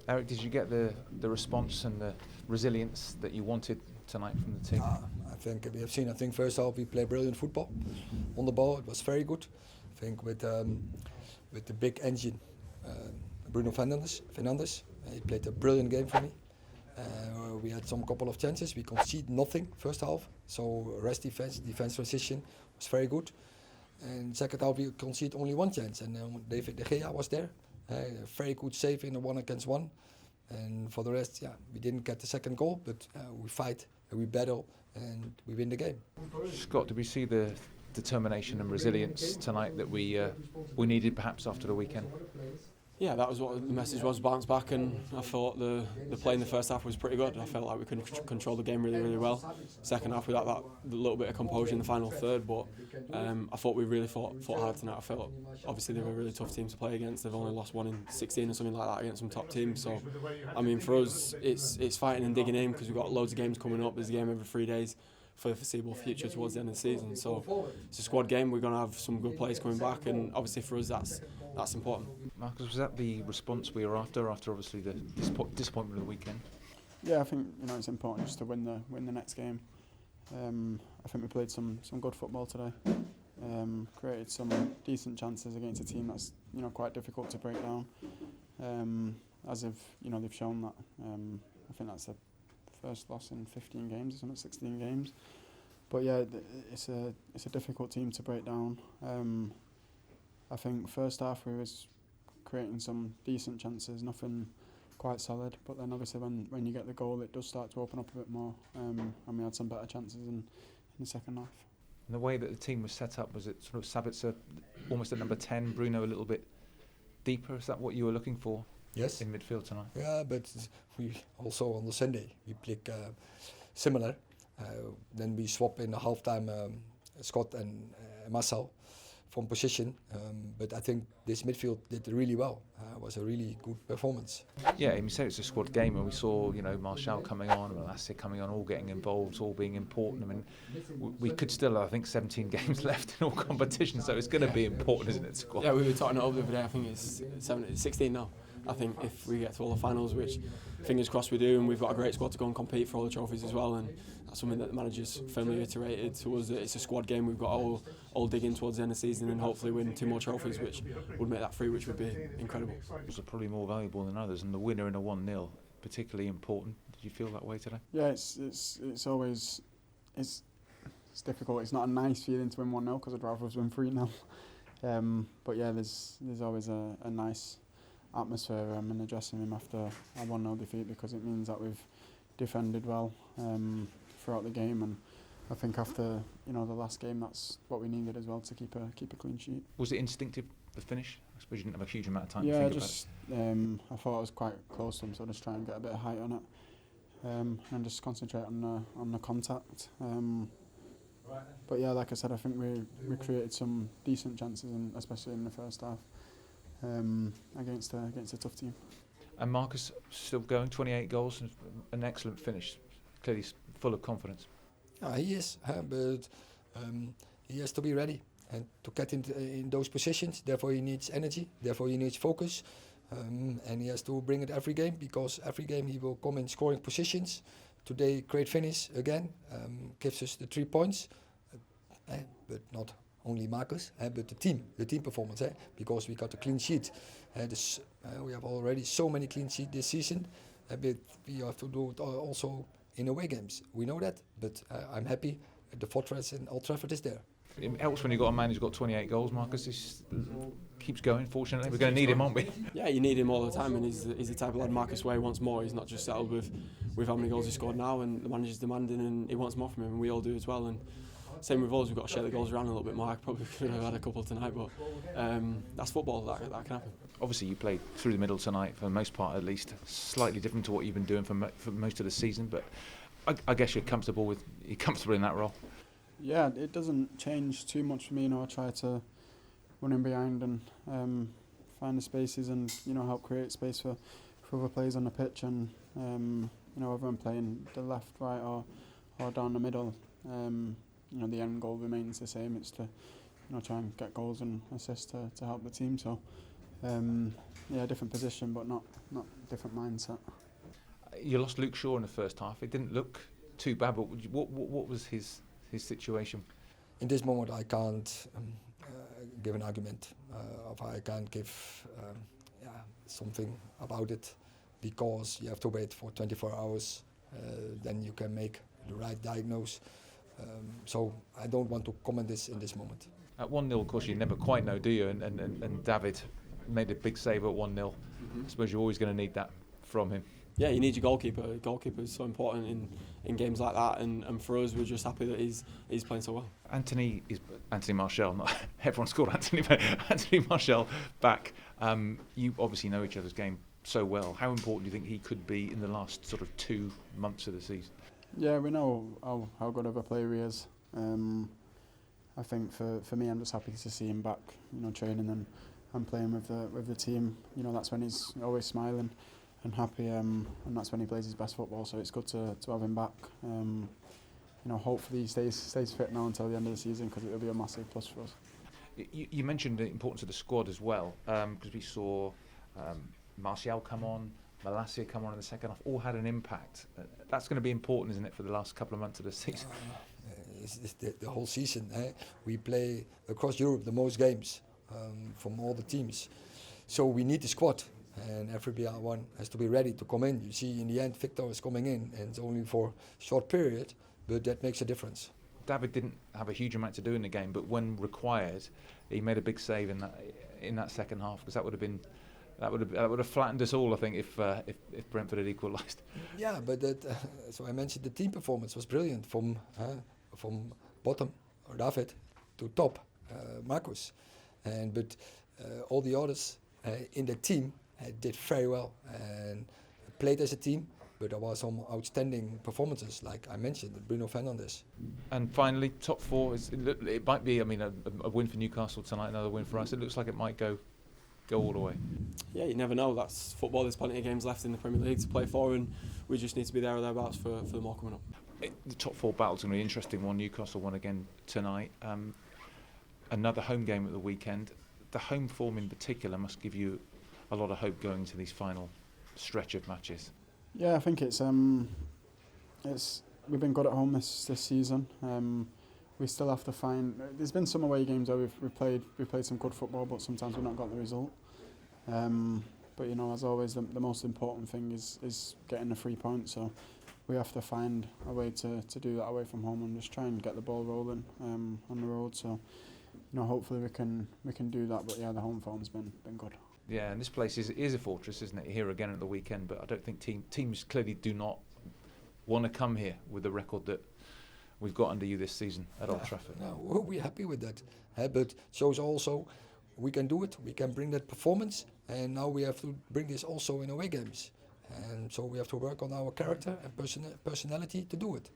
Erik, did you get the response and the resilience that you wanted tonight from the team? I think we have seen. I think first half we played brilliant football on the ball. It was very good. I think with the big engine, Bruno Fernandes, he played a brilliant game for me. We had some couple of chances. We conceded nothing first half. So rest defense transition was very good. And second half we conceded only one chance, and David De Gea was there. A very good save in the 1-against-1. And for the rest, we didn't get the second goal, but we fight, and we battle, and we win the game. Scott, did we see the determination and resilience tonight that we needed perhaps after the weekend? Yeah, that was what the message was, bounce back, and I thought the play in the first half was pretty good. I felt like we could control the game really, really well. Second half, we had that little bit of composure in the final third, but I thought we really fought hard tonight. I felt obviously they were a really tough team to play against. They've only lost 1 in 16 or something like that against some top teams. So, I mean, for us, it's fighting and digging in because we've got loads of games coming up. There's a game every 3 days for the foreseeable future towards the end of the season. So it's a squad game. We're going to have some good players coming back, and obviously for us that's important. Marcus, was that the response we were after obviously the disappointment of the weekend? Yeah, I think it's important just to win the next game. I think we played some good football today. Created some decent chances against a team that's quite difficult to break down. As if they've shown that. I think that's the first loss in 15 games or something, 16 games. But yeah, it's a difficult team to break down. I think first half we was creating some decent chances, nothing quite solid. But then obviously when you get the goal, it does start to open up a bit more. And we had some better chances in the second half. And the way that the team was set up, was it sort of Sabitzer almost at number 10, Bruno a little bit deeper? Is that what you were looking for? Yes. In midfield tonight? Yeah, but we also on the Sunday we play similar. Then we swap in the halftime Scott and Marcel from position. But I think this midfield did really well. It was a really good performance. Yeah, you said it's a squad game, and we saw Martial coming on, Malacia coming on, all getting involved, all being important. I mean, we could still have, I think, 17 games left in all competitions, so it's going to be important, isn't it, squad? Yeah, we were talking it over the other day. I think it's 16 now. I think if we get to all the finals, which fingers crossed we do, and we've got a great squad to go and compete for all the trophies as well, and that's something that the manager's firmly reiterated to us, that it's a squad game. We've got all dig in towards the end of the season and hopefully win 2 more trophies, which would make that 3, which would be incredible. Those are probably more valuable than others, and the winner in a 1-0 particularly important. Did you feel that way today? Yeah, it's always difficult. It's not a nice feeling to win 1-0 because I'd rather us win 3-0. But yeah, there's always a nice atmosphere in the dressing room after a 1-0 defeat, because it means that we've defended well throughout the game, and I think after the last game, that's what we needed as well, to keep a clean sheet. Was it instinctive, the finish? I suppose you didn't have a huge amount of time to think about it. I thought I was quite close to him, so just try and get a bit of height on it, and just concentrate on the contact. But yeah, like I said, I think we created some decent chances, and especially in the first half. Against a tough team. And Marcus still going, 28 goals, and an excellent finish. Clearly full of confidence. He is, but he has to be ready and to get in those positions. Therefore he needs energy, therefore he needs focus, and he has to bring it every game, because every game he will come in scoring positions. Today, great finish again, gives us the 3 points, but not only Marcus, but the team performance, because we got a clean sheet. We have already so many clean sheets this season, but we have to do it also in away games. We know that, but I'm happy the fortress in Old Trafford is there. It helps when you've got a man who's got 28 goals, Marcus. He keeps going, fortunately. We're going to need him, aren't we? Yeah, you need him all the time, and he's the type of lad Marcus Way wants more. He's not just settled with how many goals he scored now, and the manager's demanding, and he wants more from him, and we all do as well. And same with us, we've got to share the goals around a little bit more. I probably could have had a couple tonight, but that's football, that can happen. Obviously you played through the middle tonight, for the most part at least, slightly different to what you've been doing for most of the season, but I guess you're comfortable in that role. Yeah, it doesn't change too much for me. I try to run in behind and find the spaces, and help create space for other players on the pitch, and whether I'm playing the left, right or down the middle, the end goal remains the same. It's to try and get goals and assists to help the team. So Yeah, different position, but not different mindset. You lost Luke Shaw in the first half. It didn't look too bad, but what was his situation? In this moment, I can't give an argument, or I can't give something about it, because you have to wait for 24 hours. Then you can make the right diagnose. So I don't want to comment this in this moment. At 1-0, of course, you never quite know, do you? And David made a big save at 1-0. I suppose you're always going to need that from him. Yeah, you need your goalkeeper. Goalkeeper is so important in games like that, and for us, we're just happy that he's playing so well. Anthony Martial, not everyone's called Anthony, but Anthony Martial back. You obviously know each other's game so well. How important do you think he could be in the last sort of 2 months of the season? Yeah, we know how good of a player he is. I think for me, I'm just happy to see him back, training and playing with the team. That's when he's always smiling and happy, and that's when he plays his best football. So it's good to have him back. Hopefully he stays fit now until the end of the season, because it'll be a massive plus for us. You mentioned the importance of the squad as well, because we saw Martial come on, Malacia come on in the second half. All had an impact. That's going to be important, isn't it, for the last couple of months of the season? It's the whole season. We play across Europe the most games from all the teams, so we need the squad, and everyone has to be ready to come in. You see, in the end, Victor is coming in, and it's only for a short period, but that makes a difference. David didn't have a huge amount to do in the game, but when required, he made a big save in that second half, because that would have flattened us all, I think, if Brentford had equalised. Yeah, but so I mentioned the team performance was brilliant from bottom, David, to top, Marcus, but all the others in the team did very well and played as a team. But there were some outstanding performances, like I mentioned, Bruno Fernandes. And finally, top four. It might be, a win for Newcastle tonight, another win for us. It looks like it might go all the way. Yeah, you never know. That's football. There's plenty of games left in the Premier League to play for, and we just need to be there or thereabouts for the more coming up. The top four battle's going to be an interesting one. Newcastle won again tonight. Another home game at the weekend. The home form in particular must give you a lot of hope going into these final stretch of matches. Yeah, I think it's we've been good at home this season. We still have to find. There's been some away games where we've played some good football, but sometimes we've not got the result. But as always, the most important thing is getting the 3 points. So we have to find a way to do that away from home and just try and get the ball rolling on the road. So hopefully we can do that. But yeah, the home form's been good. Yeah, and this place is a fortress, isn't it? Here again at the weekend, but I don't think teams clearly do not want to come here with the record that we've got under you this season at Old Trafford. No, we're happy with that. But shows also we can do it. We can bring that performance, and now we have to bring this also in away games. And so we have to work on our character and personality to do it.